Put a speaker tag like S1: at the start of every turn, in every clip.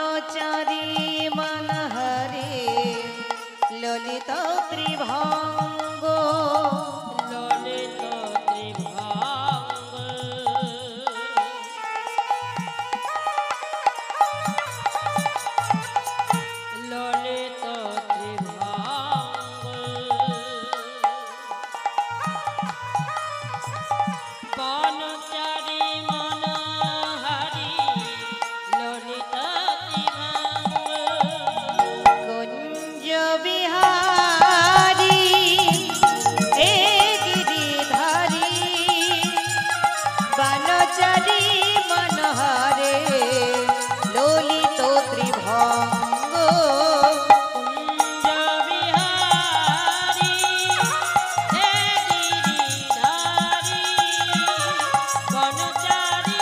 S1: বানচারী মনহরে ললিত ত্রিভঙ্গ
S2: ললিত ত্রিভঙ্গ ললিত ত্রিভঙ্গ বানচারী মনোহারী ললিত ত্রিভঙ্গ
S1: কুঞ্জ বিহারী হে গিরিধারী বানচারী মনহরে ললিত ত্রিভঙ্গ
S2: কুঞ্জ বিহারী হে গিরিধারী বনচারী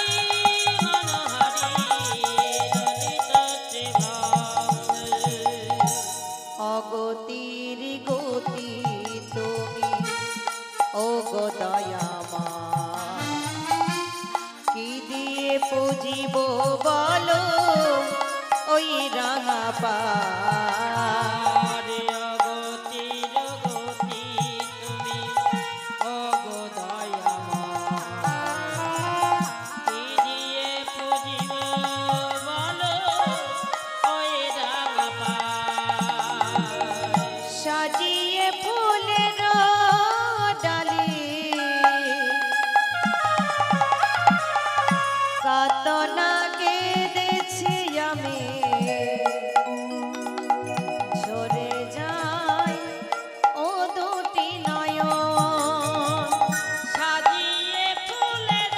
S2: মনোহারী ললিত ত্রিভঙ্গ
S1: অগতির গতি তুমি ও গো দয়াময় কি দিয়ে পুজিব বলো ওই রাঙা পা
S2: আরে অগতির গতি তুমি ওগো দয়াময় কি দিয়ে পুজিব বলো ওই রাঙা পায়
S1: সাজিয়ে ফুলের ডালি কত না কেঁদেছি আমি ঝরে যায় ও দুটি নয়ন
S2: সাজিয়ে ফুলের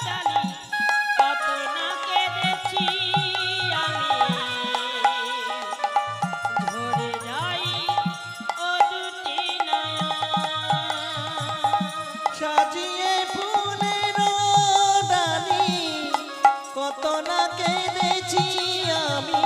S2: ডালি কত না কেঁদেছি আমি ঝরে যাই ও দুটি নয়ন
S3: সাজিয়ে ফুলের ডালি কত না কেঁদেছি আমি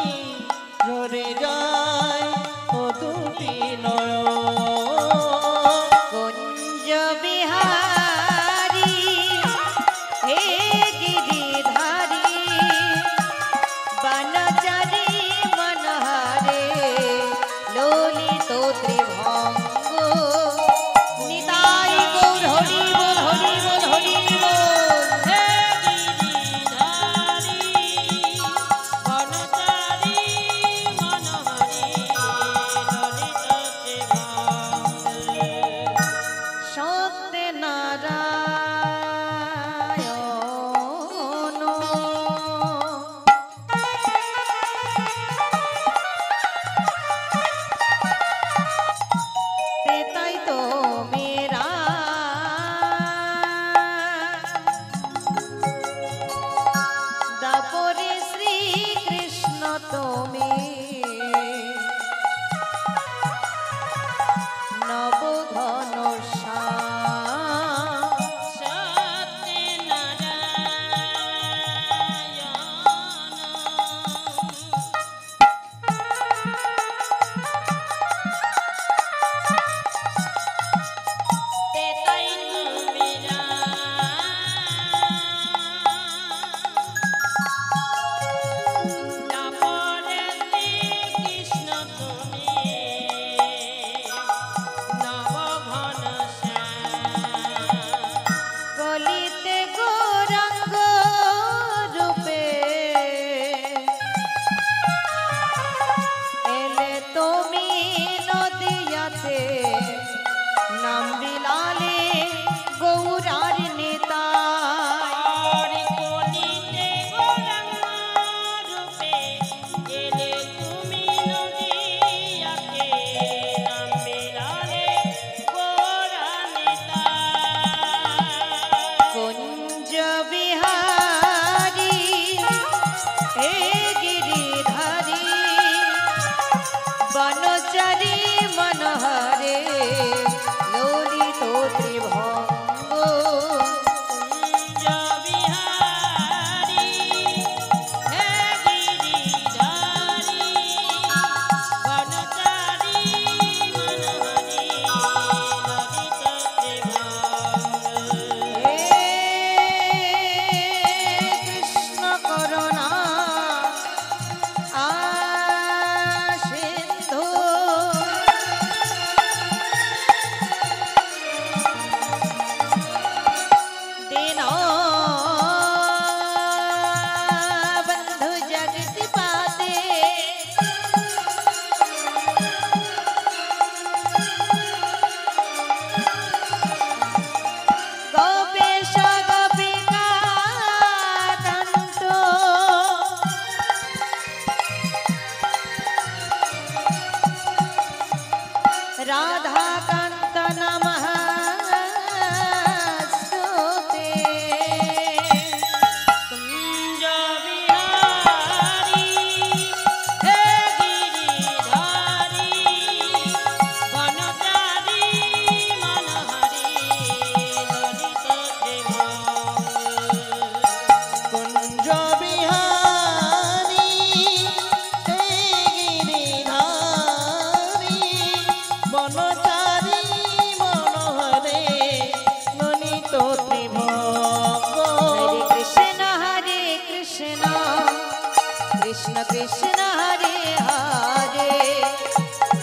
S1: কৃষ্ণ কৃষ্ণ হরে হরে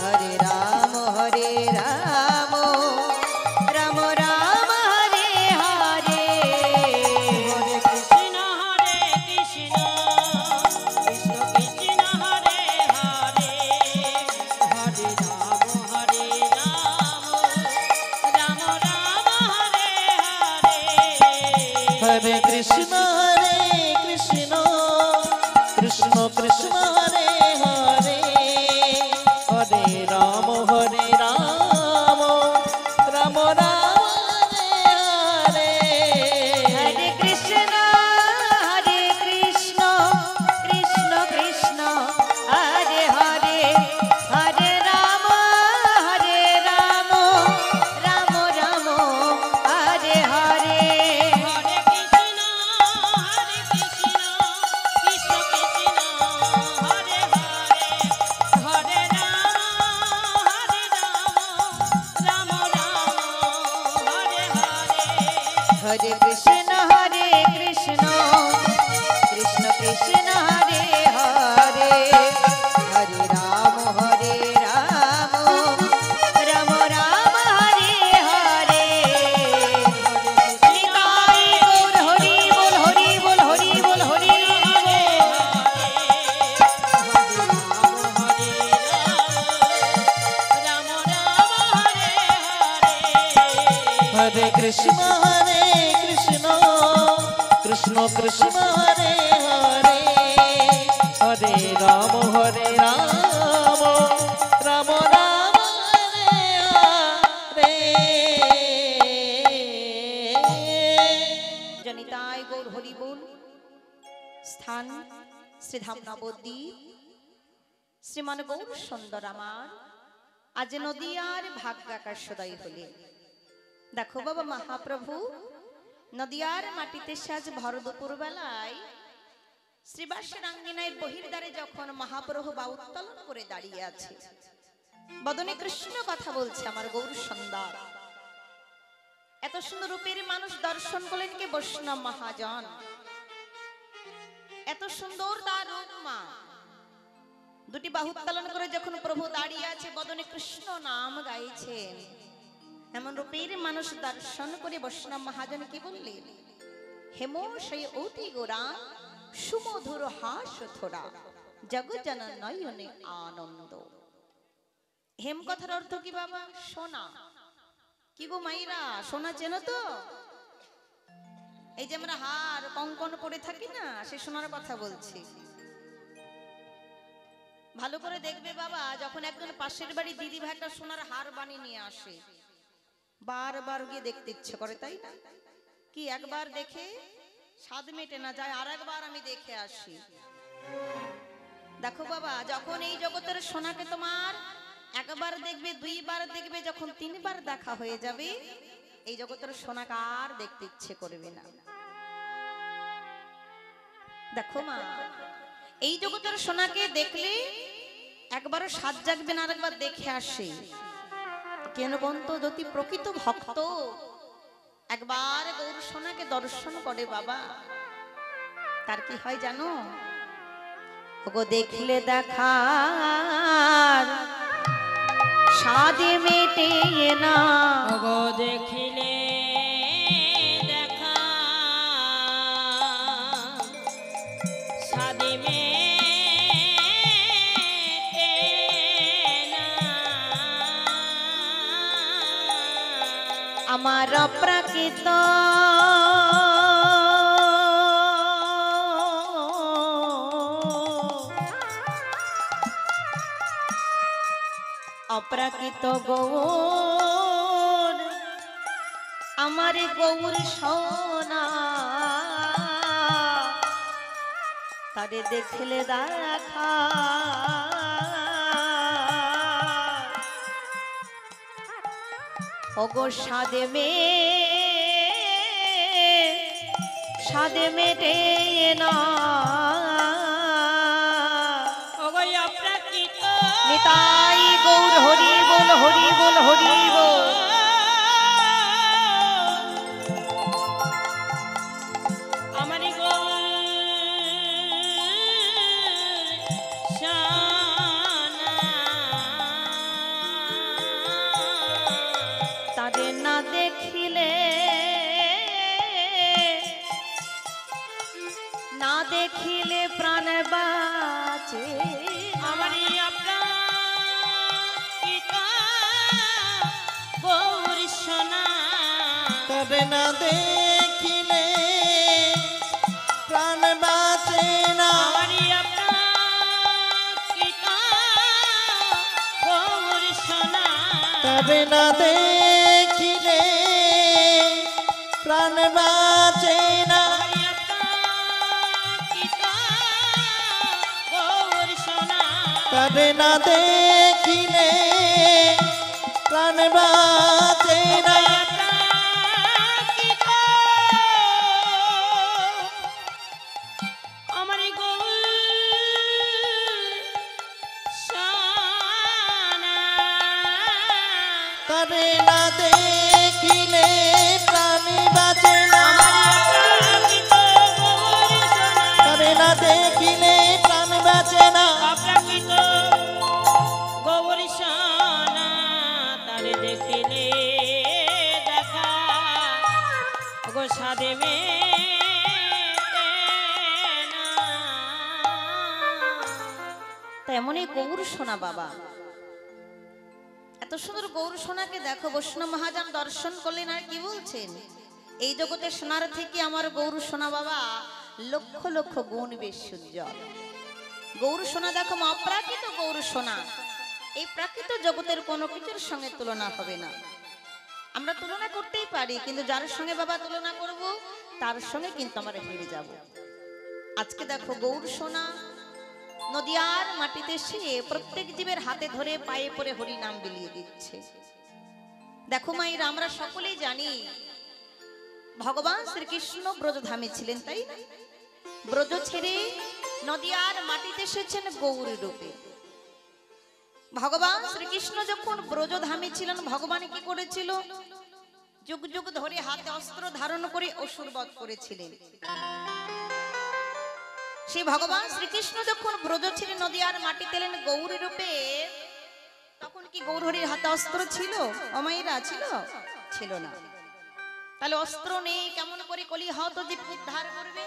S1: হরে রাম রাম রাম হরে হরে
S2: হরে কৃষ্ণ কৃষ্ণ কৃষ্ণ হরে হরে হরে রাম রাম রাম হরে হরে
S3: হরে কৃষ্ণ কৃষ্ণ কৃষ্ণ কৃষ্ণ হরে হরে হরে রাম রাম রাম হরে হরে
S1: হরে কৃষ্ণ কৃষ্ণ কৃষ্ণ হরে হরে হরে রাম রাম রাম হরে হরে
S2: হরে কৃষ্ণ কৃষ্ণ কৃষ্ণ হরে হরে হরে রাম হরে হরে
S1: হরে কৃষ্ণ কৃষ্ণ কৃষ্ণ কৃষ্ণ হরে হরে হরে রাম রাম রাম হরে হরে নিতাই গৌর হরি বল হরি বল হরি বল হরি বল
S3: হরে কৃষ্ণ কৃষ্ণ কৃষ্ণ কৃষ্ণ হরে হরে হরে রাম রাম রাম হরে হরে
S1: জনিতাই গৌর হরি বল। স্থান শ্রীধাম নবদ্বীপ, শ্রীমান গৌর সুন্দর আমার আজ নদিয়ার ভাগ্যাকাশোদয় হলে। দেখো বাবা মহাপ্রভু নদিয়ার মাটিতে সাজ ভর দুপুর বেলায় শ্রীবাসের আঙ্গিনায় বহির্দ্বারে যখন মহাপ্রভু বা উত্তোলন করে দাঁড়িয়ে আছে, বদনে কৃষ্ণ কথা বলছে আমার গৌর সুন্দর। এত সুন্দর রূপের মানুষ দর্শন করলেন কে বৈষ্ণব মহাজন। এত সুন্দর তার রূপ মা, দুটি বাহু উত্তোলন করে যখন প্রভু দাঁড়িয়ে আছে বদনে কৃষ্ণ নাম গাইছেন, এমন রূপের মানুষ দর্শন করে বৈষ্ণব মহাজন কি বললেন? হেম সেই অতি গোরা সুমধুর হাস থোড়া জগজন নয়নে আনন্দ। হেম কথার অর্থ কি বাবা? সোনা। কি গো মাইরা, সোনা চেনো তো? এই যে আমরা হার কঙ্কন পরে থাকি না, সে সোনার কথা বলছি। ভালো করে দেখবে বাবা, যখন একজন পাশের বাড়ি দিদি ভাই একটা সোনার হার বানিয়ে নিয়ে আসে, বারবার গিয়ে দেখতে ইচ্ছে করে, তাই না? কি একবার দেখে স্বাদ মেটে না, যায় আর একবার আমি দেখে আসি। দেখো বাবা, যখন এই জগতের সোনাকে তোমার একবার দেখবে, দুইবার দেখবে, যখন তিনবার দেখা হয়ে যাবে, এই জগতের সোনাকে আর দেখতে ইচ্ছে করবে না। দেখো মা, এই জগতের সোনাকে দেখলে একবারও স্বাদ জাগবে না, আরেকবার দেখে আসে। কেন বন্ত যদি প্রকৃত ভক্ত একবার গৌর সোনাকে দর্শন করে বাবা, তার কি হয় জানো? ওগো দেখলে দেখার স্বাদে মেটে না,
S2: ওগো দেখিলে দেখা সাদে মেটে না।
S1: আমার অপ্রাকৃত অপ্রাকৃত গৌর, আমার গৌর সোনা, তারে দেখলে দেখা ওগো সাদে মেটে না।
S2: ওগো অপ্রাকৃত
S1: নিতাই গৌর হরি বল হরি বল হরি বল।
S2: আমার গো
S1: বাঁচে
S2: আমারই আপনার পিতা গৌর সোনা
S3: তবে না দেখিলে প্রাণ বাঁচে না
S2: আমারই আপনার পিতা গৌর সোনা
S3: তবে না দেখিলে প্রাণ বাঁচে না
S2: আমারই আপনার পিতা গৌর সোনা
S3: তবে না দেখিলে প্রাণ বাঁচে না তবে না দেখিলে প্রাণ বাঁচে না তবে না দেখিলে প্রাণ বাঁচে না
S2: সাদে মে
S1: তেমনই গৌর সোনা বাবা, এত সুন্দর গৌর সোনাকে দেখো, বৈষ্ণব মহাজন দর্শন করলেন আর কি বলছেন, এই জগতে সোনার থেকে আমার গৌর সোনা বাবা লক্ষ লক্ষ গুণ বেশ উজ্জ্বল। গৌর সোনা দেখো অপ্রাকৃত গৌর সোনা, এই প্রাকৃত জগতের কোনো কিছুর সঙ্গে তুলনা হবে না। আমরা তুলনা করতেই পারি, কিন্তু যার সঙ্গে বাবা তুলনা করব তার সঙ্গে কিন্তু আমরা হেরে যাব। আজকে দেখো গৌর সোনা নদিয়ার মাটিতে সে প্রত্যেক জীবের হাতে ধরে পায়ে পড়ে হরি নাম বিলিয়ে দিচ্ছে। দেখো মায়ের, আমরা সকলেই জানি ভগবান শ্রীকৃষ্ণ ব্রজধামে ছিলেন, তাই না? ব্রজ ছেড়ে নদিয়ার মাটিতে এসেছেন গৌর রূপে। ভগবান শ্রীকৃষ্ণ যখন ব্রজধামে ছিলেন, ভগবান কি করেছিল? যুগ যুগ ধরে হাতে অস্ত্র ধারণ করে অসুর বধ করেছিলেন। সেই ভগবান শ্রীকৃষ্ণ যখন ব্রজ ছেড়ে নদিয়ার মাটিতে এলেন গৌর রূপে, তখন কি গৌর হরির হাতে অস্ত্র ছিল? অমাইরা ছিল? ছিল না। তাহলে অস্ত্র নেই, কেমন করে কলি হত জীব উদ্ধার করবে?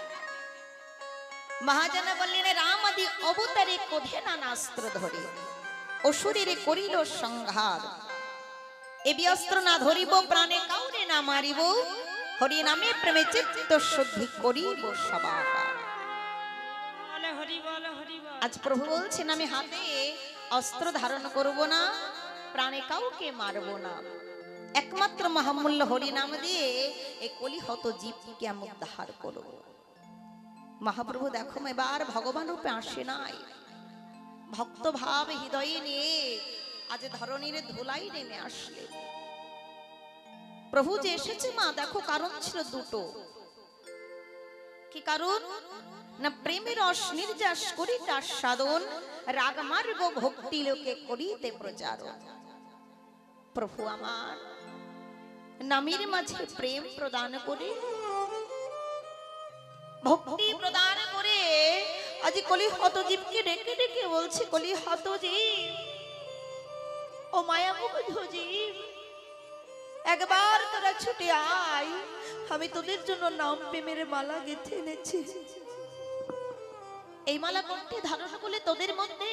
S1: মহাজনা বললেন রাম আদি অবতারে কোধে নানাস্ত্র ধরে অসুরের করিল সংহার, এবি অস্ত্র না ধরিব প্রাণে কাউরে না মারিব, হরি নামে প্রেমে চিত্ত শুদ্ধি করিব সবার। আজ প্রভু বলছেন আমি হাতে অস্ত্র ধারণ করব না, প্রাণে কাউকে মারব না, একমাত্র মহামূল্য হরি নাম দিয়ে এই কলিহত জীবকে আমি উদ্ধার করব। মহাপ্রভু দেখো এবার ভগবান রূপে আসে নাই, ভক্ত ভাব হৃদয়ে নিয়ে আজ ধরণীর ধুলাই নেমে আসলে। প্রভু যে এসেছে মা দেখো কারণ ছিল দুটো। কি কারণ? না প্রেমের রস নির্যাস করিতে আস্বাদন, রাগ মার্গ ভক্তি লোকে করিতে প্রচার। প্রভু আমার নামের মাঝে প্রেম প্রদান করে, ভক্তি প্রদান করে আজ কলিহত জীবকে ডেকে ডেকে বলছে, কলিহত জীব ও মায়ামুগ্ধ জীব, একবার তোরা ছুটে আয়, আমি তোদের জন্য নাম প্রেমের মালা গেঁথে এনেছি। এই মালা কণ্ঠে ধারণ করলে তোদের মধ্যে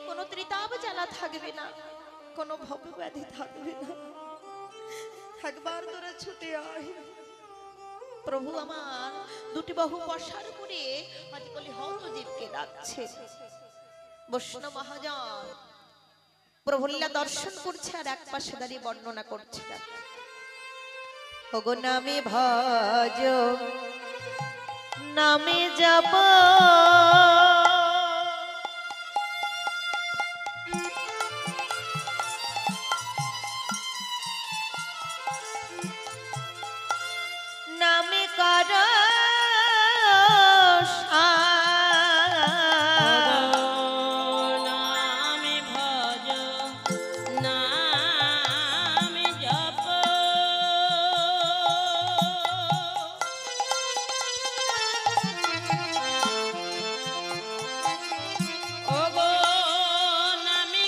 S1: কোনো ত্রিতাপ জ্বালা থাকবে না, কোনো ভবব্যাধি থাকবে না, একবার তোরা ছুটে আয়। প্রভু আমার দুটি বাহু প্রসার করে আজ কলিহত জীবকে ডাকছে। বৈষ্ণব মহাজন প্রভুল্লা দর্শন করছে আর এক পাশে দাঁড়িয়ে বর্ণনা করছে, ওগো নামে ভজ নামে যাব নামে কর
S2: নামে ভজ নামে জপ, ওগো নামে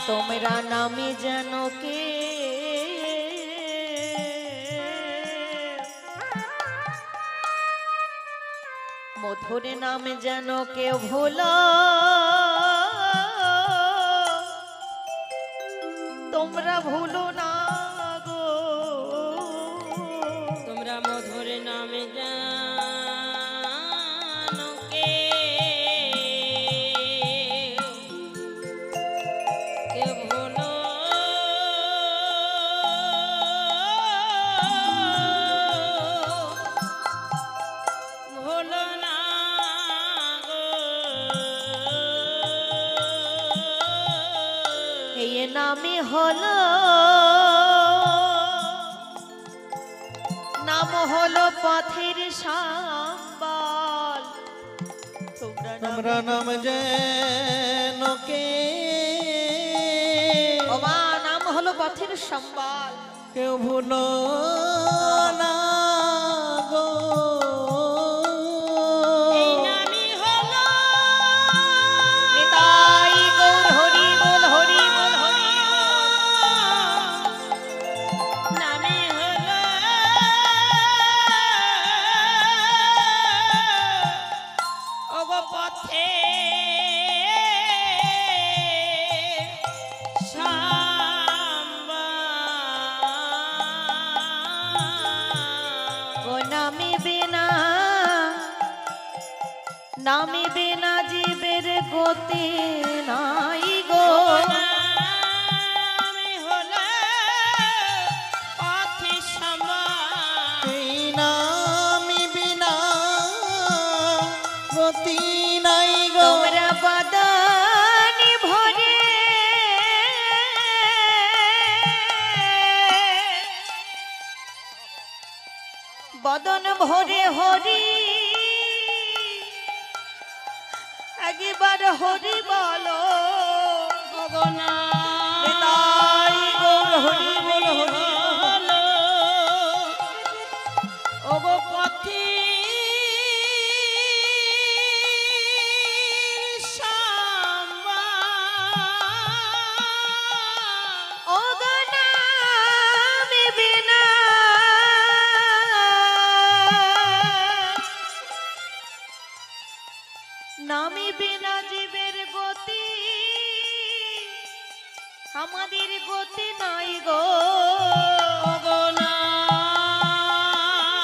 S1: তোমরা নামে যেন কে মধুর নামে যেন কেউ ভুলো তোমরা ভুলো না গো
S2: তোমরা মধুর নামে জানো কে কে ভুলো ভুলো না গো
S1: এই নামই হলো নাম হলো পথের সম্বল
S3: তোমরা নাম যেন কে
S1: ওমা নাম হলো পথের সম্বল
S3: কেউ ভুলো না গো
S2: এই নামই হলো
S1: নিতাই গৌর হরি বল হরি বল হরি
S2: নামই হলো ওগো পথে
S1: ও নামে বিনা নামে বিনা জীবের গতি নাই গো
S2: নামই হলো পথে
S3: এই নামি বিনা গতি নাই গো
S1: তোমরা বদনি ভরে বদন ভরে হরি একবার হরি বলো
S2: ভগনা
S1: নিতাই গৌর হরি বল হরি
S2: হলো ওগো পথে
S1: ও গো নামে বিনা নামে বিনা জীবের গতি আমাদের গতি নাই গো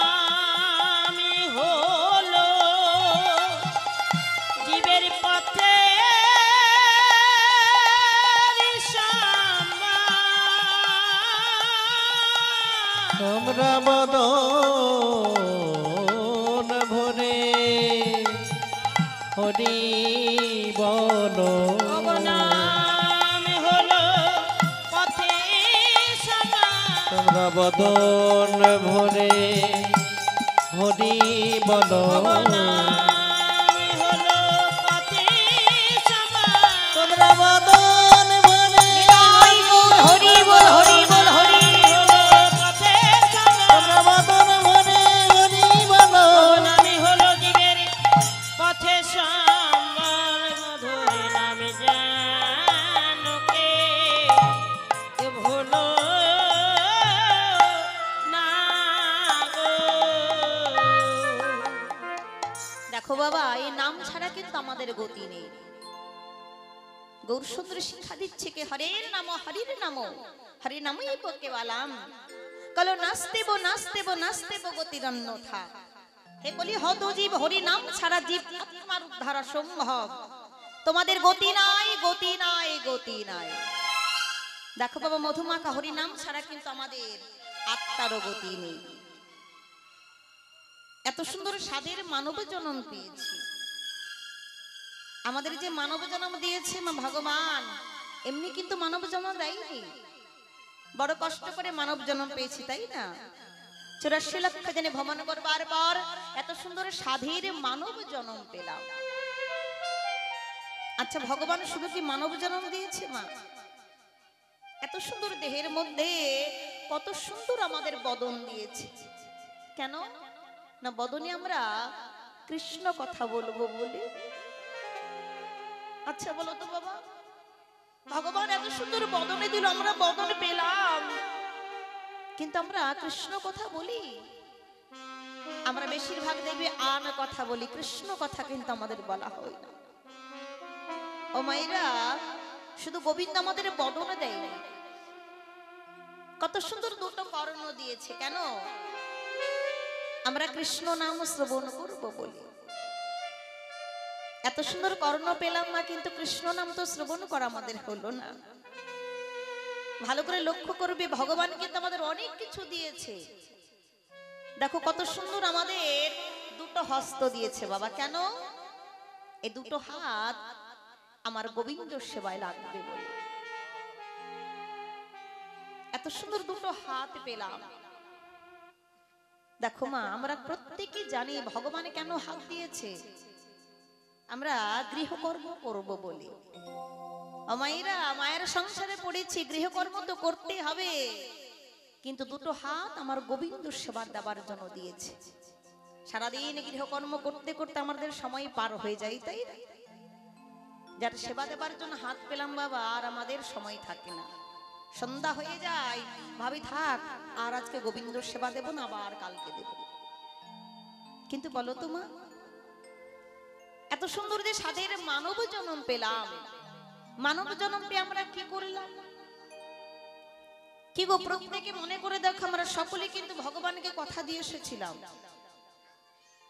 S2: নামই হলো জীবের পথে
S3: তোমরা বদন ভরে হরি বলো
S2: নামই হলো পথে
S3: তোমরা বদন ভরে হরি বলো
S2: নামই হলো পথে
S3: তোমরা বদন ভরে
S1: নিতাই গৌর হরি বল হরি বল হরি
S2: পথে
S3: তোমরা বদন ভরে হরি বলো
S2: নামই হলো জীবের পথে মধুর নামে জানো কে ভুলো না গো
S1: দেখো বাবা এই নাম ছাড়া কিন্তু আমাদের গতি নেই গৌরসুন্দর শিক্ষা দিচ্ছে কে হরের নাম হরি নামই কেবলাম কলো নাস্তেব নাস্তেব নাস্তেব গতির অন্যথা হে বলি হত জীব হরি নাম ছাড়া জীব আত্মার উদ্ধার অসম্ভব তোমাদের গতি নাই গতি নাই গতি নাই দেখো বাবা মধুমাখা হরি নাম ছাড়া কিন্তু আমাদের আত্মারও গতি নেই এত সুন্দর স্বাদের মানব জন্ম পেয়েছি আমাদের যে মানব জন্ম দিয়েছে মা ভগবান এমনি কিন্তু মানব জন্ম দেয়নি বড় কষ্ট করে মানব জন্ম পেয়েছি তাই না 84 লক্ষ জনে ভ্রমণ করবার পর এত সুন্দর স্বাধীর মানব জন্ম পেলাম আচ্ছা ভগবান শুধু কি মানব জন্ম দিয়েছে মা এত সুন্দর দেহের মধ্যে কত সুন্দর আমাদের বদন দিয়েছে কেন না বদনে আমরা কৃষ্ণ কথা বলবো বলে আচ্ছা বলো তো বাবা ভগবান এত সুন্দর বদনে দিল, আমরা বদনে পেলাম, কিন্তু আমরা কৃষ্ণ কথা বলি? আমরা বেশিরভাগ দেখবে আন কথা বলি, কৃষ্ণ কথা কিন্তু আমাদের বলা হয় না। ও মায়েরা, শুধু গোবিন্দ আমাদের বদনে দেয়, কত সুন্দর দুটো কর্ণ দিয়েছে। কেন? আমরা কৃষ্ণ নাম শ্রবণ করব বলি। এত সুন্দর কর্ণ পেলাম না, কিন্তু কৃষ্ণ নাম তো শ্রবণ করা আমাদের হলো না। ভালো করে লক্ষ্য করবে, ভগবান কিন্তু আমাদের অনেক কিছু দিয়েছে। দেখো কত সুন্দর আমাদের দুটো হস্ত দিয়েছে বাবা। কেন? এই দুটো হাত আমার গোবিন্দ সেবায় লাগবে বলে এত সুন্দর দুটো হাত পেলাম। দেখো মা, আমরা প্রত্যেকে জানি ভগবান কেন হাত দিয়েছে। আমরা গৃহকর্ম করব বলে। মায়েরা, মায়ের সংসারে পড়েছি, গৃহকর্ম তো করতে হবে, কিন্তু দুটো হাত আমার গোবিন্দ সেবা দেবার জন্য দিয়েছে। সারাদিন গৃহকর্ম করতে করতে আমাদের সময় পার হয়ে যায়, তাই না? যার সেবা দেবার জন্য হাত পেলাম বাবা, আর আমাদের সময় থাকে না। সন্ধ্যা হয়ে যায়, ভাবি থাক আর আজকে গোবিন্দ সেবা দেব না, আবার কালকে দেব। কিন্তু বলো তো মা, এত সুন্দর যে সাধের মানব জন্ম পেলাম, মানব জন্ম পেয়ে আমরা কি করলাম? কি গো, প্রত্যেকে মনে করে দেখো, আমরা সকলে কিন্তু ভগবানকে কথা দিয়ে এসেছিলাম।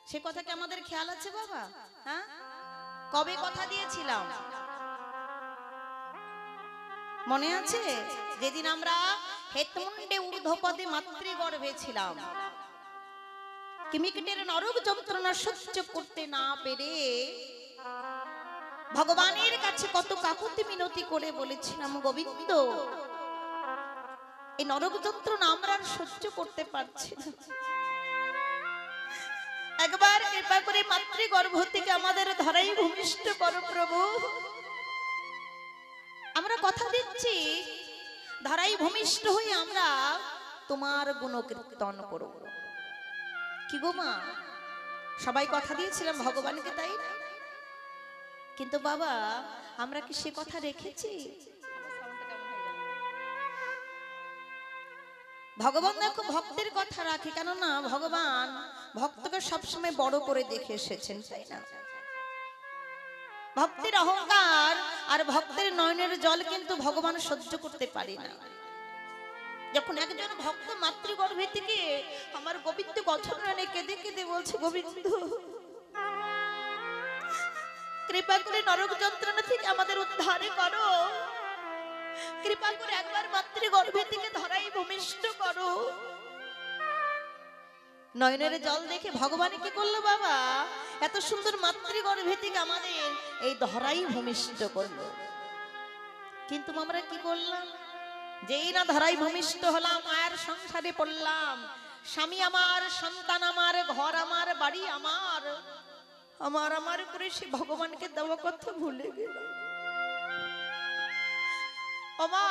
S1: সে কথা কি আমাদের খেয়াল আছে বাবা? হ্যাঁ, কবে কথা দিয়েছিলাম মনে আছে? যেদিন আমরা হেতমুন্ডে ঊর্ধ্বপদে মাতৃগর্ভে ছিলাম, কিমিকেটের নরক যন্ত্রণা সহ্য করতে না পেরে ভগবানের কাছে কত কাকুতি মিনতি করে বলেছিলাম, গোবিন্দ এই নরক যন্ত্রণা আমরা আর সহ্য করতে পারছি না, একবার কৃপা করে মাতৃগর্ভ থেকে আমাদের ধরাই ভূমিষ্ঠ করো প্রভু। আমরা কথা দিচ্ছি, ধরাই ভূমিষ্ঠ হয়ে আমরা তোমার গুণকীর্তন করব। কি গো মা, সবাই কথা দিয়েছিলাম ভগবানকে, তাই না? কিন্তু বাবা, আমরা কি সে কথা রেখেছি? ভগবান দেখো ভক্তের কথা রাখে, কেন না ভগবান ভক্তকে সবসময় বড় করে দেখে এসেছেন, তাই না? ভক্তের অহংকার আর ভক্তের নয়নের জল কিন্তু ভগবান সহ্য করতে পারে না। যখন একজন ভক্ত মাতৃগর্ভে থেকে আমার গোবিন্দ গঠনে কেঁদে কেঁদে বলছে, গোবিন্দ কৃপা করে নরক যন্ত্রণা থেকে আমাদের উদ্ধার করো, কৃপা করে একবার মাতৃগর্ভে থেকে ধরাই ভূমিষ্ঠ করো। নয়নের জল দেখে ভগবান কি করলো বাবা? এত সুন্দর মাতৃগর্ভে থেকে আমাদের এই ধরাই ভূমিষ্ঠ করলো। কিন্তু আমরা কি করলাম? যেই না ধরাই ভূমিষ্ঠ হলাম, মায়ের সংসারে পড়লাম, স্বামী আমার, সন্তান আমার, ঘর আমার, বাড়ি আমার, আমার আমার করে সে ভগবানকে দেওয়া কথা ভুলে গেল। ওমা,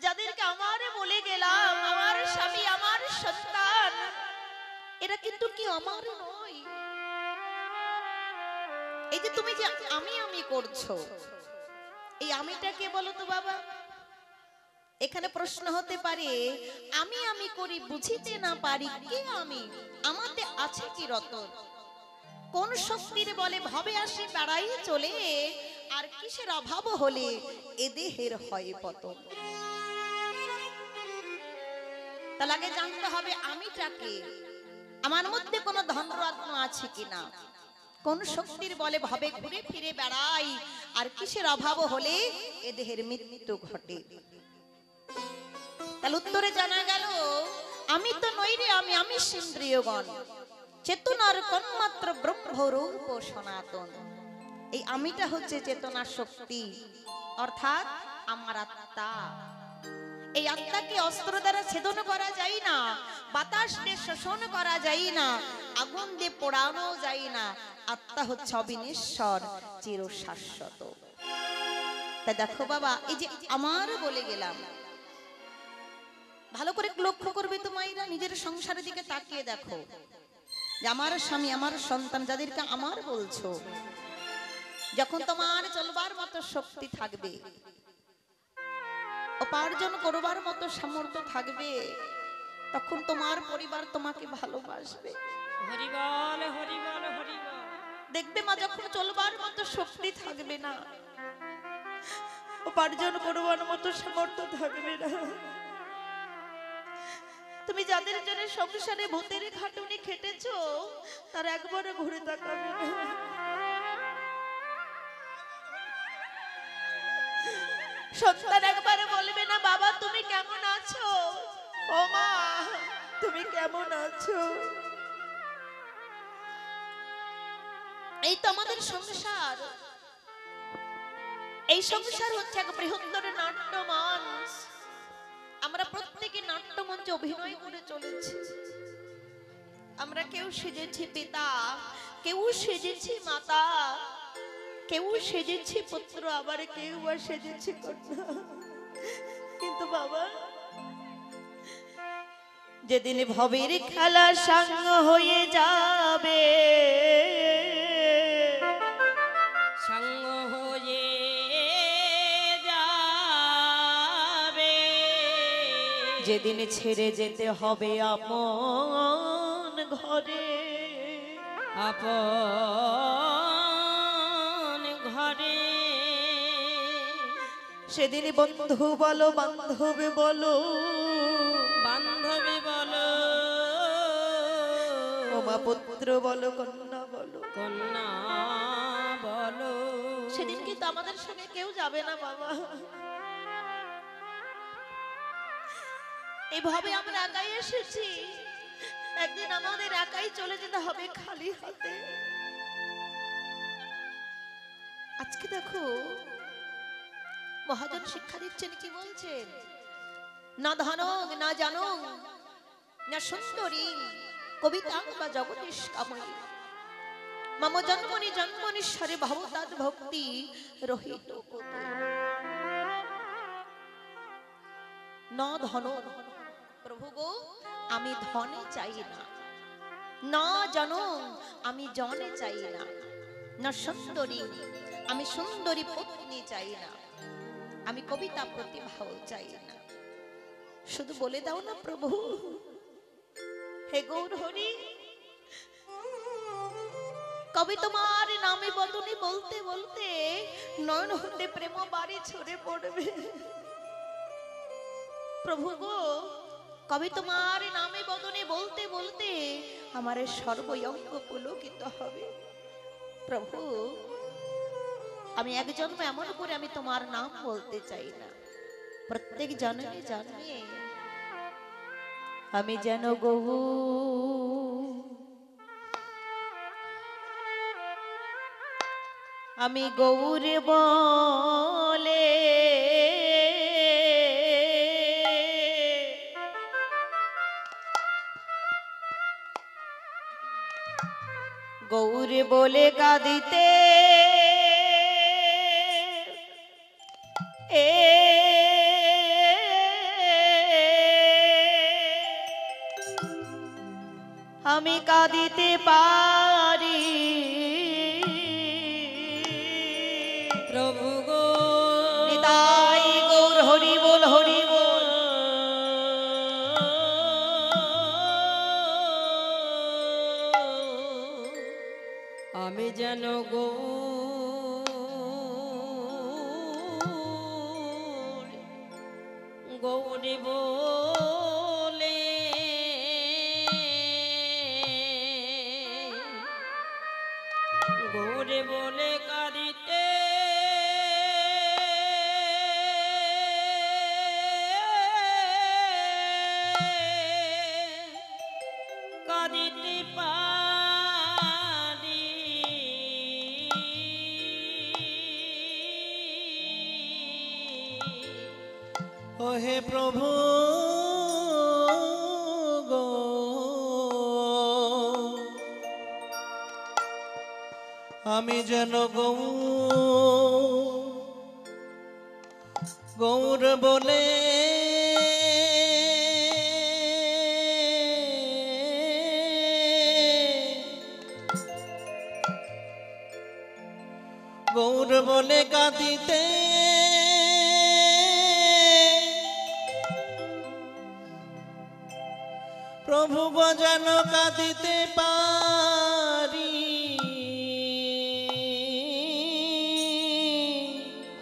S1: যাদেরকে আমার বলে গেলাম, আমার স্বামী, আমার সন্তান, এরা কিন্তু কি আমার নয়। এই যে তুমি যে আমি আমি করছো, এই আমিটা কে বলো তো বাবা? এখানে প্রশ্ন হতে পারে, আমি আমি করি বুঝিতে না পারি কে আমি, আমাতে আছে কি রতন, কোন শক্তির বলে ভবে আসি বেড়াই চলে, আর কিসের অভাব হলে এ দেহের হয় পতন। তার আগে জানতে হবে আমিটাকে, আমার মধ্যে কোন ধনরত্ন আছে কিনা, কোন শক্তির বলে ভাবে ঘুরে ফিরে বেড়াই, আর কিসের অভাব হলে এ দেহের মৃত্যু ঘটে। তাহলে উত্তরে জানা গেল, আমি তো নই রে, আমি আমি ইন্দ্রিয়গণ, চেতনার কন্মাত্র ব্রহ্মরূপ সনাতন। এই আমিটা হচ্ছে চেতনা শক্তি, অর্থাৎ আমার আত্মা। এই আত্মাকে অস্ত্র দ্বারা ছেদন করা যায় না, বাতাস দিয়ে শোষণ করা যায় না, আগুন দিয়ে পোড়ানো যায় না। আত্মা হচ্ছে অবিনশ্বর, চির শাশ্বত। তাই দেখো বাবা, এই যে আমার বলে গেলাম, ভালো করে লক্ষ্য করবে তো মায়েরা, নিজের সংসারের দিকে তাকিয়ে দেখো, যে আমার স্বামী, আমার সন্তান, যাদেরকে আমার বলছো, যখন তোমার চলবার মতো শক্তি থাকবে, উপার্জন করবার মতো সামর্থ্য থাকবে, তখন তোমার পরিবার তোমাকে ভালোবাসবে।
S2: হরি বল হরি বল হরি বল।
S1: দেখবে মা, যখন চলবার মতো শক্তি থাকবে না, উপার্জন করবার মতো সামর্থ্য থাকবে না, তুমি যাদের জন্য সংসারে ভূতের খাটুনি খেটেছো, তার একবার ঘুরে তাকাবে না। সন্তান একবার বলবে না, বাবা তুমি কেমন আছো, ও মা তুমি কেমন আছো। এই তো আমাদের সংসার, এই সংসার হচ্ছে এক বৃহত্তর নাট্যমঞ্চ। আমরা প্রত্যেকে নাট্যমঞ্চে অভিনয় করে চলেছি। আমরা কেউ সেজেছি পিতা, কেউ সেজেছি মাতা, কেউ সেজেছি পুত্র, আবার কেউ বা সেজেছি কন্যা। কিন্তু বাবা, যেদিন ভবের খেলা সাঙ্গ হয়ে যাবে,
S2: সঙ্গ হয়ে যাবে,
S1: যেদিন ছেড়ে যেতে হবে আপন ঘরে,
S2: আপন ঘরে,
S1: সেদিন বন্ধু বলো বান্ধবী বলো,
S2: বান্ধবী বলো,
S1: ওমা পুত্র বলো কন্যা বলো,
S2: কন্যা বলো,
S1: সেদিন কিন্তু আমাদের সঙ্গে কেউ যাবে না বাবা। এইভাবে আমরা একাই এসেছি, একদিন আমাদের একাই চলে যেতে হবে খালি হাতে। আজকে দেখো মহাজন শিক্ষা দিচ্ছেন, কি বলছেন, না ধনং না জানং না সুন্দরী কবিতাং বা জগদীশ কাময়ী, মম জন্মনি জন্মনীশ্বরে ভবতাদ ভক্তি রহিত কুত। না ধন, প্রভু গো আমি ধনে চাই না, না জানো আমি জনে চাই না, না সুন্দরী আমি সুন্দরী পত্নী চাই না, আমি কবিতা প্রতিভাও চাই না। শুধু বলে দাও না প্রভু, হে গৌর হরি, কবি তোমার নামে বদনে বলতে বলতে নয়ন হতে প্রেম বাড়ি ছড়ে পড়বে। প্রভু গো, কবি তোমার নামে বদনে বলতে বলতে আমার সর্বঙ্গ পুলকিত হবে। প্রভু, আমি এক জন্ম এমন করে আমি তোমার নাম বলতে চাই না, প্রত্যেক জন্মে জন্মে আমি যেন গহু আমি গৌর বলে গৌর বলে কাঁদিতে আমি কাঁদিতে পারি।
S2: প্রভু গো
S1: নিতাই গৌর হরি বল হরি বল।
S2: আমি যেন গৌরী বলে গৌরে বলে কাঁদিতে কাঁদিতে পারি।
S3: ও হে প্রভু গো, আমি যেন গৌর বলে গৌর বলে কাঁদিতে প্রভু গো যেন কাঁদিতে পারি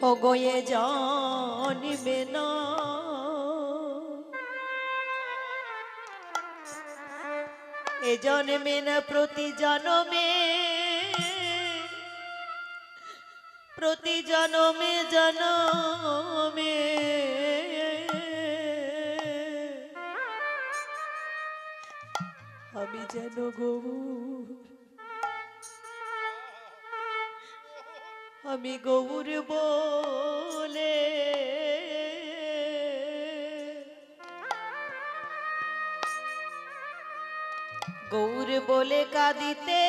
S1: হগয়ে জানিবে না এ জন্মে না প্রতি জন্মে জনমে আমি যেন গৌর আমি গৌর বলে গৌর বলে কাঁদিতে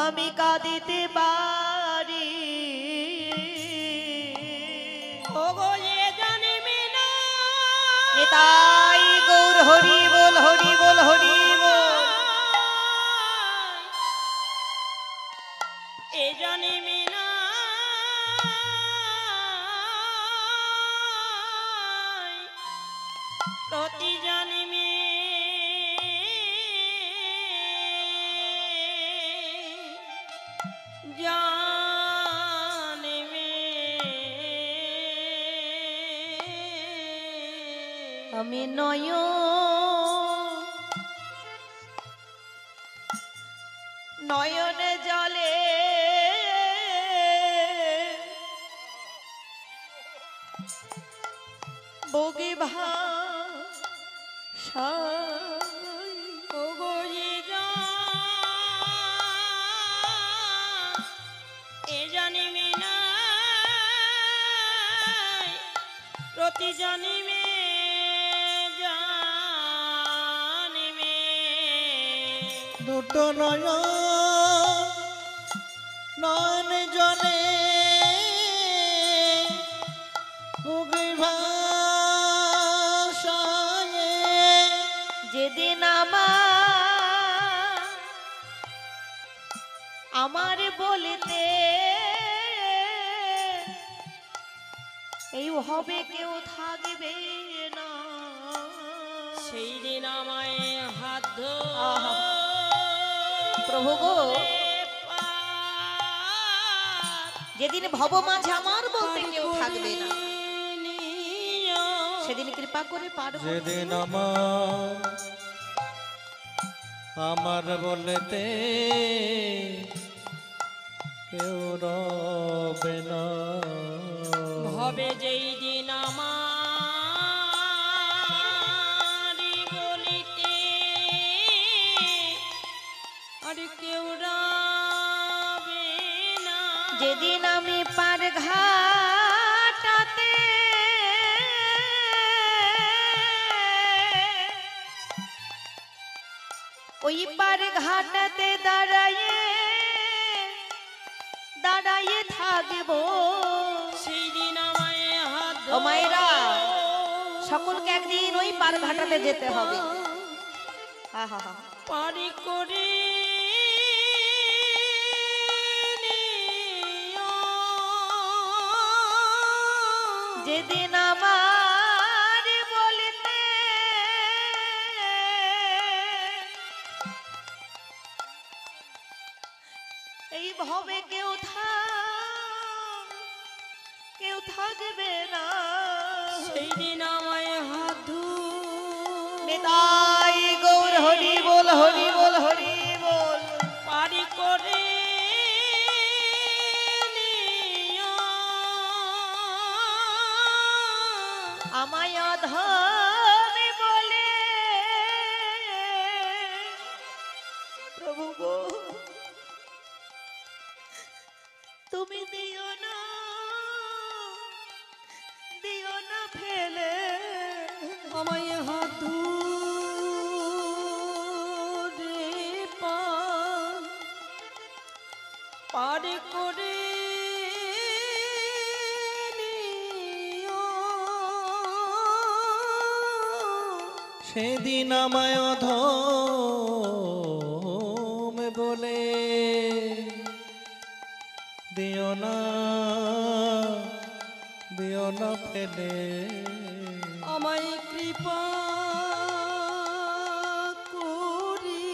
S1: আমি কাঁদিতে পারি
S2: ওগো এ জানিবে না
S1: নিতাই গৌর হরি বল হরি বল হরি বল
S2: এ জানিবে না প্রতি জানিবে
S1: আমি নয়নে জলে বগি ভাষায়
S2: ওগো এ জানিবে না প্রতি জানিবে
S3: দুটো নয়ন জনে বুগি ভাষায়
S1: যেদিন আমার বলিতে এই হবে কেউ থাকবে না
S2: সেই দিন আমায় হাত
S1: আহা। প্রভু গো যেদিন ভব মাঝে আমার বলতে কেউ থাকবে না সেদিন কৃপা করে পারব
S3: যেদিন আমার বলেতে কেউ রবে না
S2: হবে যেই দিন আমার বলিতে আর কেউ রবে না
S1: যেদিন আমি পার ঘাটাতে ওই পার ঘাটাতে দাঁড়াইয়ে থাকবো
S2: সেই দিন আমায় হাত
S1: ও মায়েরা সকলকে একদিন ওই পার ঘাটাতে যেতে হবে আহা হা
S2: পারি করে
S1: যেদিন আমার বলিতে এই ভবে কেউ থাকবে না
S2: সেই দিন আমায় হাত
S1: নিতাই গৌর হরি বল হরি বল হরি বল
S2: পারি করে
S1: আমায় অধমে বলে প্রভু গো তুমি দিও না ফেলে
S2: আমায় হাত পারি করে
S3: সেদিন আমায় অধম বলে দিও না ফেলে
S2: আমায় কৃপা করি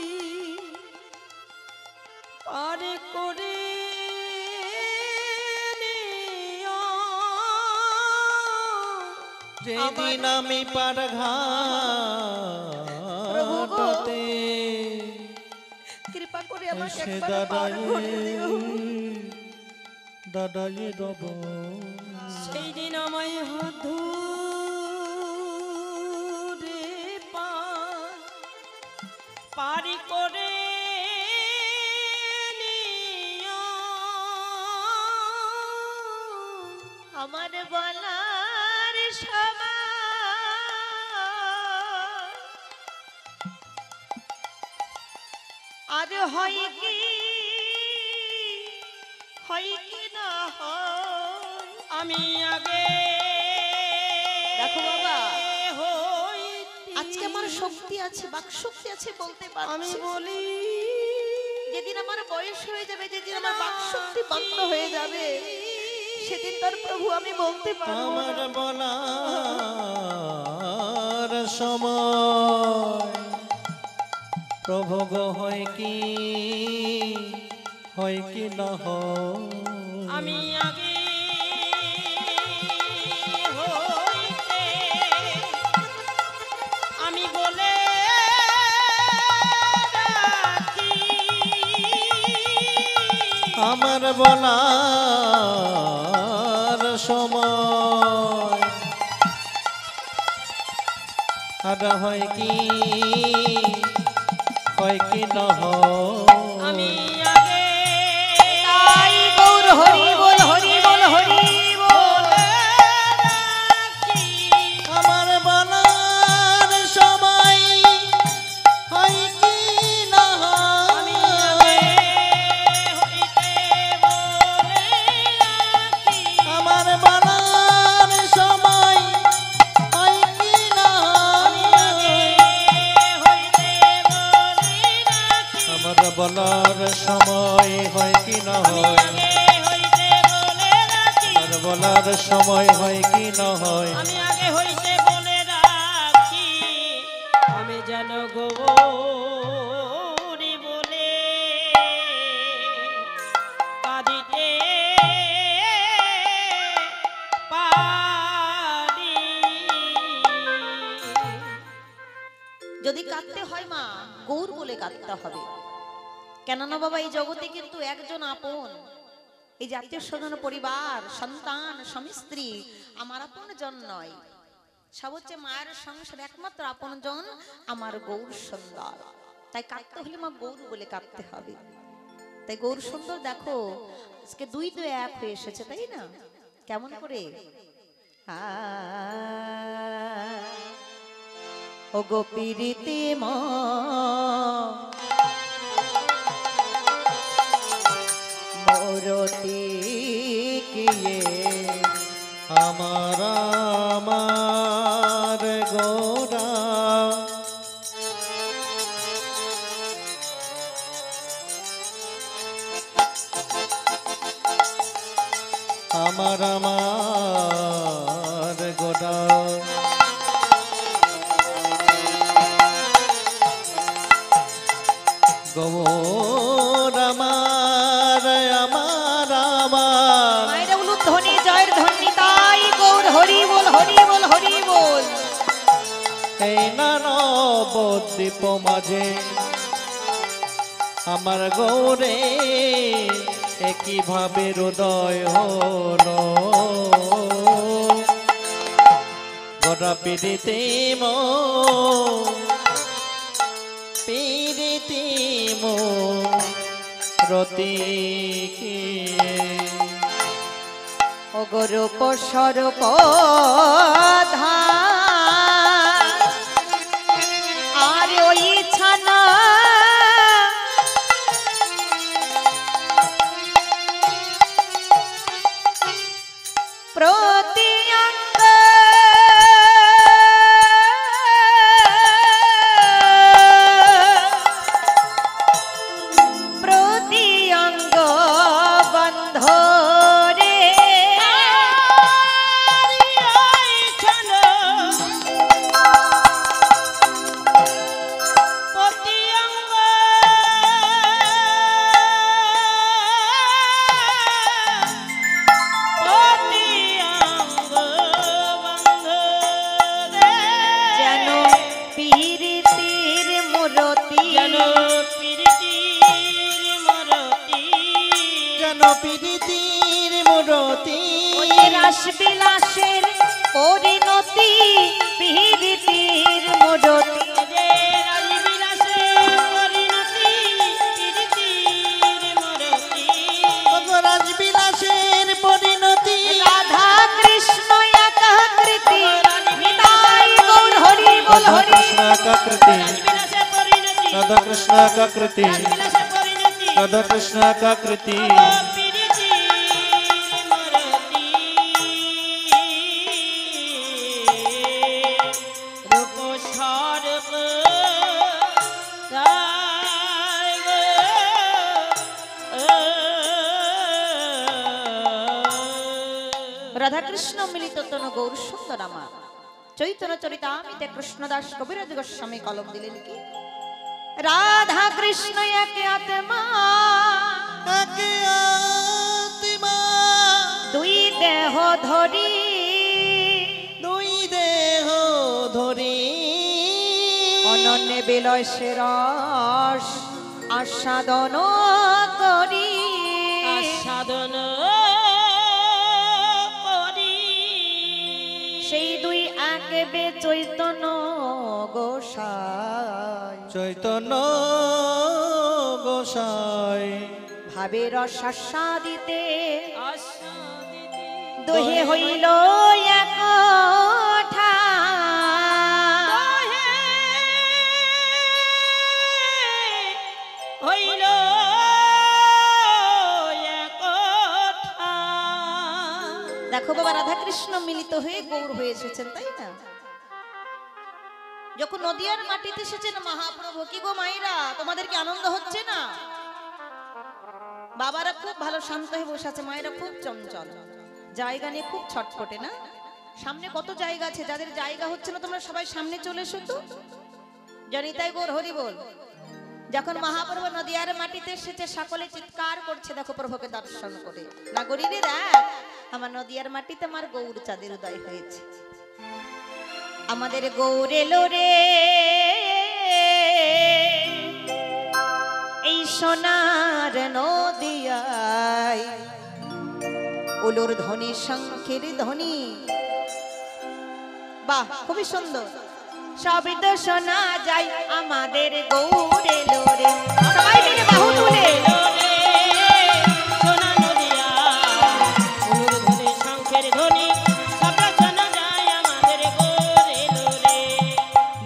S2: পার করে নিও।
S3: যেদিন আমি পার ঘাটে
S1: কৃপা করে আমাকে
S3: সে
S1: একবার পার করে দিও।
S3: দাদাই রব
S2: সেই দিন আমায় হাত ধরে পারি করে নিও।
S1: আমার বলার সময় আর হয় কি না হয়।
S2: আমি আগে
S1: দেখো বাবা,
S2: হইতে
S1: আজকে আমার শক্তি আছে, বাক শক্তি আছে, বলতে পারছি।
S2: আমি বলি
S1: যেদিন আমার বয়স হয়ে যাবে, যেদিন আমার বাক শক্তি বন্ধ হয়ে যাবে, সেদিন তার প্রভু আমি বলতে পারবো
S3: আমার
S1: না।
S3: বলার সময় প্রভু গো হয় কি না হয়।
S2: আমি আগে হইতে আমি বলে রাখি।
S3: আমার বলার সময় আর হয় কি না হয়।
S2: আমি আগে
S1: তাই গৌর হরি বল, হরি বল, হরি বল।
S2: রাখি।
S3: আমার বলার সময় হয় কি না
S2: আমি
S3: হয়।
S2: আগে হইতে বলে রাখি।
S3: আমার বলার সময় হয় কি না
S2: আগে হইতে বলে রাখি।
S3: আমার বলার সময় হয় কি না হয়।
S2: আগে হইতে বলে রাখি।
S3: আমার বলার সময় হয় কি না হয়।
S2: আমি আগে হইতে বলে রাখি। আমি যেন গৌরী বলে কাঁদিতে পারি।
S1: যদি কাঁদতে হয় মা, গৌর বলে কাঁদতে হবে। কেননা বাবা, এই জগতে কিন্তু একজন আপন, এই যে আত্মীয় স্বজন, পরিবার, সন্তান, স্বামী স্ত্রী আমার আপন জন নয়। সব হচ্ছে মায়ের সংসার, একমাত্র আপন জন আমার গৌর সুন্দর। তাই কাঁদতে হলে মা গৌর বলে কাঁদতে হবে। তাই গৌর সুন্দর দেখো আজকে দুই তো এক হয়ে এসেছে, তাই না? কেমন করে ও গোপীরিতে মা মোরতি কিয়ে
S3: আমার গোরা আমার গোরা গৌর আমার
S1: মায়ের উলুধ্বনি জয়ের ধ্বনি, তাই গৌর হরি বল, হরি বল, হরি বল।
S3: এই নবদ্বীপ মাঝে আমার গৌরে একইভাবে হৃদয় হলো গোটা পীড়িতে রতি
S1: অগরূপ স্বরূপ আর ওই ছানা প্রতি অঙ্গ পিরিতির মূরতি
S2: যেন প্রীতির মূরতি
S3: যেন প্রীতির মূরতি
S1: ওই যে রাস বিলাসের পরিণতি পিরিতির মূরতি
S2: যে রাজবিলাসের পরিণতি প্রীতির মূরতি
S3: রাজবিলাসের পরিণতি
S1: রাধা কৃষ্ণ একাকৃতি নিতাই গৌর হরি বল
S3: রাধা
S1: হরি
S3: কৃষ্ণ একাকৃতি
S2: রাজবিলাসের পরিণতি
S3: রাধা কৃষ্ণ একাকৃতি
S2: রাজবিলাসের পরিণতি
S3: রাধা কৃষ্ণ একাকৃতি
S2: প্রীতির মূরতি রূপ স্বরূপ গায় গো।
S1: রাধা কৃষ্ণ মিলিত তনু গৌর সুন্দর আমার চৈতন্য চরিতামিতে কৃষ্ণদাস কবিরাজ গোস্বামী কলম দিলেন কি রাধা কৃষ্ণ একে আত্মা
S3: একে আত্মা
S1: দুই দেহ ধরি
S3: দুই দেহ ধরি
S1: অনন্য বিলাসে রস আস্বাদন করি
S2: আস্বাদন করি
S1: সেই দুই আগে চৈতন্য গোসাই
S3: চৈতন্য গোসাই
S1: ভাবে রস আস্বাদিতে
S2: আস্বাদিতে
S1: দোহে হইল এক
S2: হইল একথা।
S1: দেখো বাবা রাধা কৃষ্ণ মিলিত হয়ে গৌর হয়ে এসেছেন তাই না যখন নদিয়ার মাটিতে এসেছেন মহাপ্রভু কি গো মাইরা তোমাদের কি আনন্দ হচ্ছে না বাবারা খুব ভালো শান্ত হয়ে বসে আছে মায়েরা খুব চঞ্চল জায়গা নিয়ে খুব ছটফটে না সামনে কত জায়গা আছে যাদের জায়গা হচ্ছে না তোমরা সবাই সামনে চলে এসো তো জনিতাই গৌর হরি বল যখন মহাপ্রভু নদিয়ার মাটিতে এসেছে সকলে চিৎকার করছে দেখো প্রভুকে দর্শন করে নাগরীরে দেখ আমার নদিয়ার মাটিতে আমার গৌর চাঁদের উদয় হয়েছে আমাদের গৌর এলো রে এই সোনার নদিয়ায় উলুর ধ্বনি শঙ্খের ধ্বনি বাহ খুবই সুন্দর শব্দ শোনা যায় আমাদের গৌর এলো রে সবাই মিলে বাহু তুলে
S2: সোনা নদিয়া অনুর ধ্বনি শঙ্খের ধ্বনি শব্দ শোনা যায় আমাদের গোরে লোরে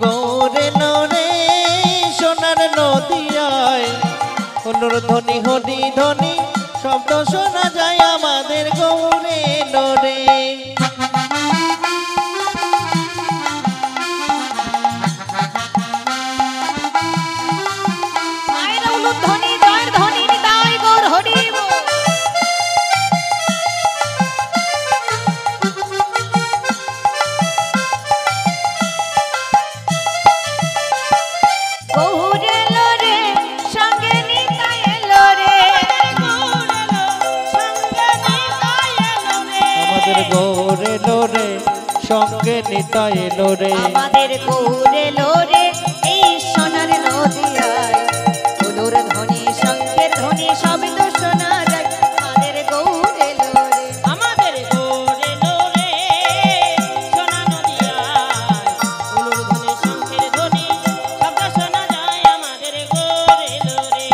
S3: গৌরে লোরে সোনার নদিয়ায় অনুর ধ্বনি হরি ধ্বনি শব্দ শোনা যায় আমাদের গৌরে লোরে
S1: মায়েরা উলুর ধ্বনি জয়ের ধ্বনি নিতাই গৌর হরি বল। গৌর এলো রে সঙ্গে নিতাই এলো রে
S3: আমাদের গৌরে লোরে সঙ্গে নিতাই লোরে
S1: আমাদের গৌর এলো রে এই সোনার নদিয়ায় উলুর ধ্বনি শঙ্খের ধ্বনি শব্দ শোনা যায় আমাদের গৌর এলো রে
S2: আমাদের গোরে লোরে সোনা নদিয়া অনুর ধ্বনি শঙ্খের ধ্বনি শব্দ শোনা যায় আমাদের গোরে লোরে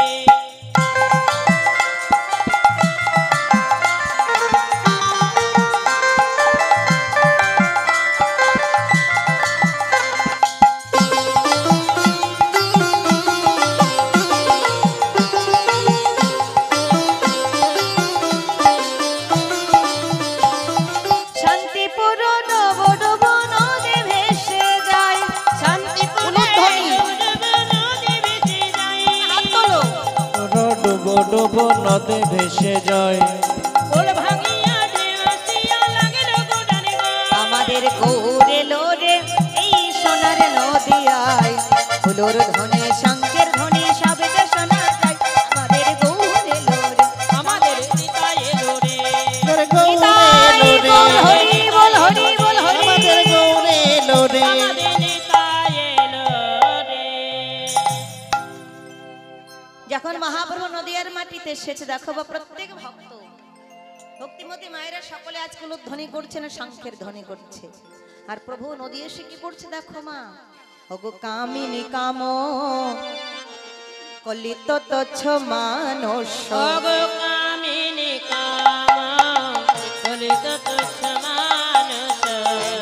S1: শান্তিপুর নবডুব নদে ভেসে যায় শান্তিপুর ধ্বনি হাত তোলো
S3: ডুবো ডুবো নদে ভেসে যায়
S1: আমাদের গৌর এলো রে এই সোনার নদিয়ায় ফুলোর ধ্বনি শঙ্খের ধ্বনি শব্দ শোনা যায় আমাদের গৌর এলো রে
S2: আমাদের নিতাই এলো রে
S3: আমাদের গৌরে
S1: নিতাই
S3: লোরে
S1: গৌর হরি বল হরি বল হরি
S3: আমাদের গৌরে লোরে
S2: আমাদের নিতাই এলো
S1: যখন মহাপ্রভু নদিয়ার মাটিতে এসেছে, দেখো বা প্রত্যেক ভক্ত ভক্তিমতী মায়েরা সকলে আজকাল ধ্বনি করছে না, শঙ্খের ধ্বনি করছে। আর প্রভু নদী এসে কি করছে দেখো মা, ওগো কামিনী কাম কলিত তুচ্ছ মানুষ,
S2: ওগো কামিনী কাম কলিত তুচ্ছ মানুষ,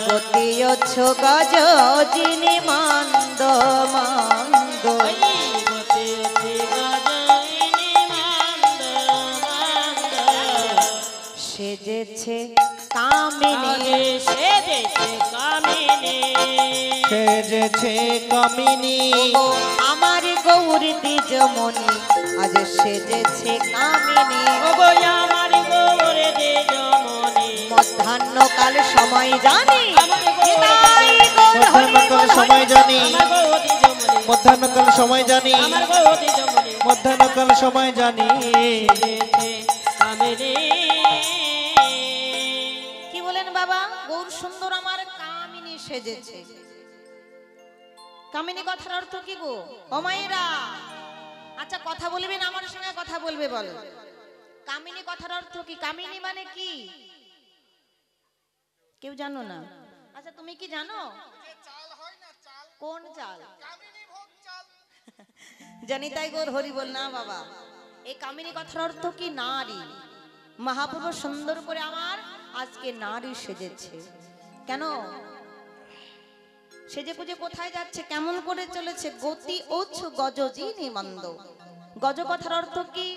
S1: গতি অচ্ছ গজ যিনি মন্দ মন্দ,
S2: গতি অতি গজইনি মন্দ মন্দ,
S1: সেজেছে কামিনী,
S2: সেজেছে কামিনী,
S3: সেজেছে কামিনী,
S1: ও আমার গৌর দ্বিজমণি আজ সেজেছে কামিনী,
S2: ওগো আমার গৌরে দ্বিজমণি,
S1: মধ্যাহ্নকাল সময় জানি,
S2: আমার গৌরে
S1: নিতাই গৌর হরি
S3: মধ্যাহ্নকাল
S1: বল
S3: সময় জানি,
S2: আমার গৌরে দ্বিজমণি,
S3: মধ্যাহ্নকাল সময় জানি,
S2: আমার গৌরে দ্বিজমণি,
S3: মধ্যাহ্নকাল সময় জানি।
S2: সেজেছে কামিনী।
S1: কি বলেন বাবা, গৌর সুন্দর আমার কামিনী সেজেছে। কামিনী কথার অর্থ কি গো ও মায়েরা? আচ্ছা কথা বলবেন, আমার সঙ্গে কথা বলবে, বলো কামিনী কথার অর্থ কি? কামিনী মানে কি কেউ জানো না? আচ্ছা তুমি কি জানো? কোন চাল? জানি তাই গৌর হরি বল না বাবা, এই কামিনী কথার অর্থ কি? নারী। মহাপ্রভু সুন্দর করে আমার আজকে নারী সেজেছে। কেন সেজে পুজে কোথায় যাচ্ছে, কেমন করে চলেছে? গতি ওচ্ছ গজ যিনি মন্দ। গজ কথার অর্থ কি?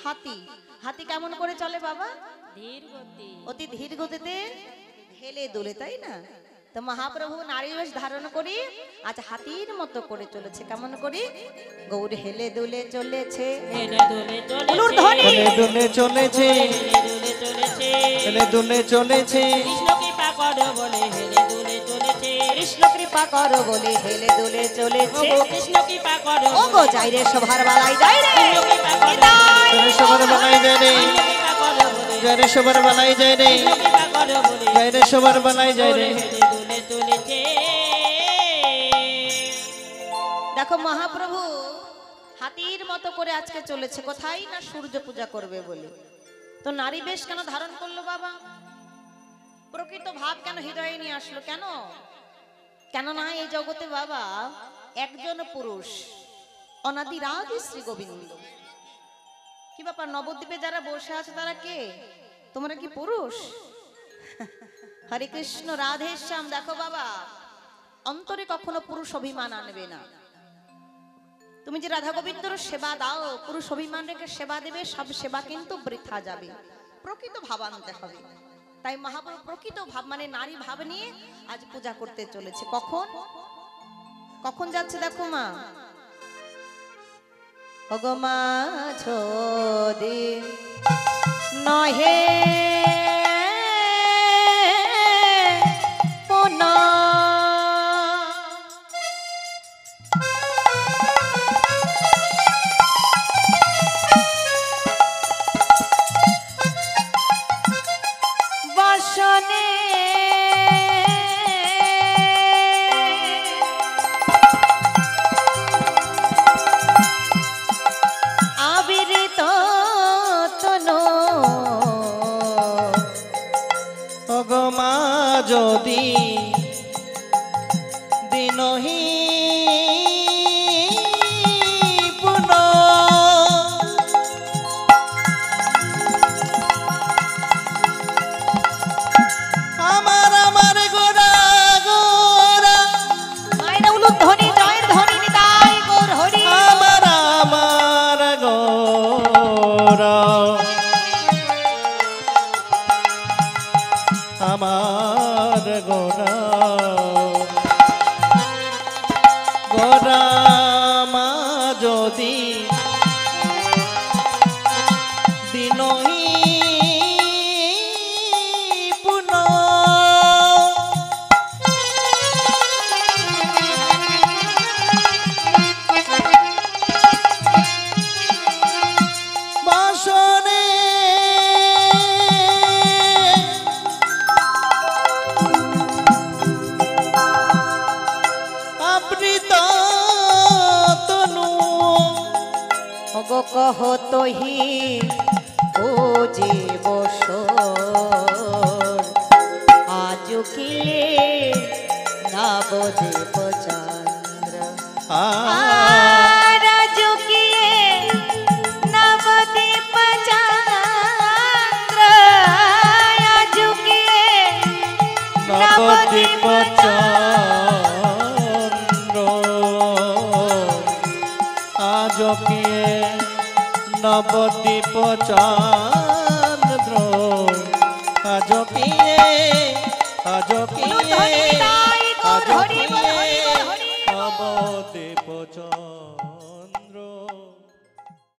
S1: হাতি। হাতি কেমন করে চলে বাবা?
S2: ধীর গতি,
S1: অতি ধীর গতিতে হেলে দুলে, তাই না? তো মহাপ্রভু নারী বেশ ধারণ করি আজ হাতির মতো করে চলেছে। কেমন করে? গৌর হেলে দুলে চলেছে,
S2: হেলে দুলে
S1: উলুর
S2: চলেছে,
S1: ধ্বনি।
S3: হেলে দুলে চলেছে,
S2: হেলে দুলে চলেছে,
S3: হেলে দুলে চলেছে,
S2: কৃষ্ণ কৃপা করো বলে হেলে দুলে চলেছে,
S1: কৃষ্ণ কৃপা করো বলে হেলে দুলে চলেছে।
S2: ওগো কৃষ্ণ কৃপা করো
S1: ও গো যাই রে সভার বালাই যাই রে,
S2: কৃষ্ণ কৃপা করো,
S1: নিতাই
S3: জয় সবার বালাই যায় রে,
S2: কৃষ্ণ কৃপা করো বলে,
S3: জয় রে সবার বালাই যায় রে,
S2: কৃষ্ণ কৃপা করো বলে,
S3: জয় রে সবার বালাই যায় রে।
S2: হেলে দুলে চলেছে।
S1: দেখো মহাপ্রভু হাতির মতো করে আজকে চলেছে, কোথায় না সূর্য পূজা করবে বলে। তো নারী বেশ কেন ধারণ করলো বাবা? প্রকৃত ভাব কেন হৃদয়ে নিয়ে আসলো? কেন? কেননা এই জগতে বাবা একজন পুরুষ, অনাদিরাজ শ্রী গোবিন্দ। কি ব্যাপার, নবদ্বীপে যারা বসে আছে তারা কে? তোমরা কি পুরুষ? হরে কৃষ্ণ রাধে শ্যাম। দেখো বাবা, অন্তরে কখনো পুরুষ অভিমান আনবে না। তুমি যে রাধা গোবিন্দর সেবা দাও, পুরুষ অভিমান রেখে সেবা দেবে, সব সেবা কিন্তু বৃথা যাবে। প্রকৃত ভাব আনতে হবে। তাই মহাপ্রভু প্রকৃত ভাব মানে নারী ভাব নিয়ে আজ পূজা করতে চলেছে। কখন কখন যাচ্ছে দেখো মা, ওগো মা ছোদিন নহে পুনা বাসনে আবিরিত তনু,
S3: ওগো মা যদি দিনহি পুন, আমার আমার গোরা গোরা,
S1: মায়ের উলুর ধ্বনি, জয়ের ধ্বনি, নিতাই গৌর হরি।
S3: আমার আমার গোরা, আমার গোরা গোরা মা যদি দিনহি পুন, বাসনে আবৃত তনু,
S1: কহত হি ও জীব আজ কিলে নবদ্বীপ চন্দ্র আজ কিলে নবদ্বীপ চন্দ্র আজ কিলে
S3: নবদ্বীপ চন্দ্র আজ কিয়ে নবদ্বীপ চন্দ্র আজ কিয়ে আজ কিয়ে আজ কিয়ে নবদ্বীপ চন্দ্র